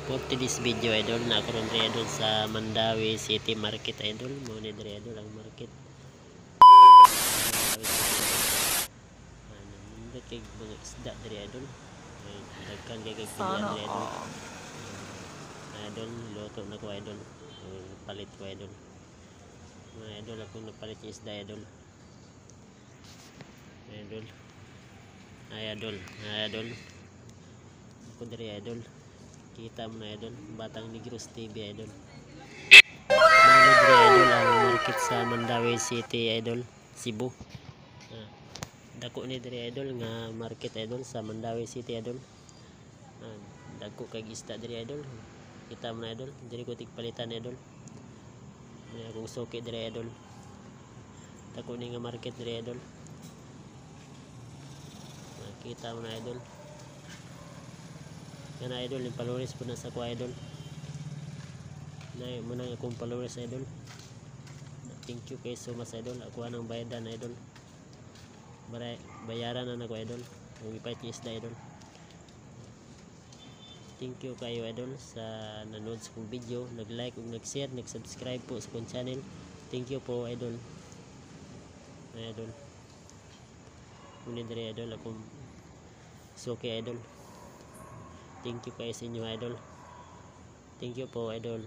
For today's video idol, na ako rin idol sa Mandawi City Market idol. Mo ni diri idol ang market. Ano kay mga isda diri idol. Dagkan kay pilihan diri idol. Idol luto na ko idol. Palit ko idol. Mga idol ako napalit yung isda idol. Idol. Ay idol. Ako diri idol. Kita mo na idol, Batang Negros TV idol. Diri idol ang market sa Mandawi City idol, Cebu. Dako ni diri idol nga market idol sa Mandawi City idol. Dako kay isda diri idol. Kita mo na idol, diri ko tigpalitan idol. Akong suki diri idol. Dako ni nga market diri idol. Kita mo na idol. Yan idol, yung followers po na sa ko idol. Na muna akong followers idol. Thank you kay so much idol. Ako anang bayadan idol. Bayaran na ako idol. Kung ipait yung isda idol. Thank you kayo idol sa nanood sa kong video. Nag-like, nag-share, nag-subscribe po sa kong channel. Thank you po idol. Idol. Muna diri idol akong suki idol. Thank you kayo sa inyo idol. Thank you po idol.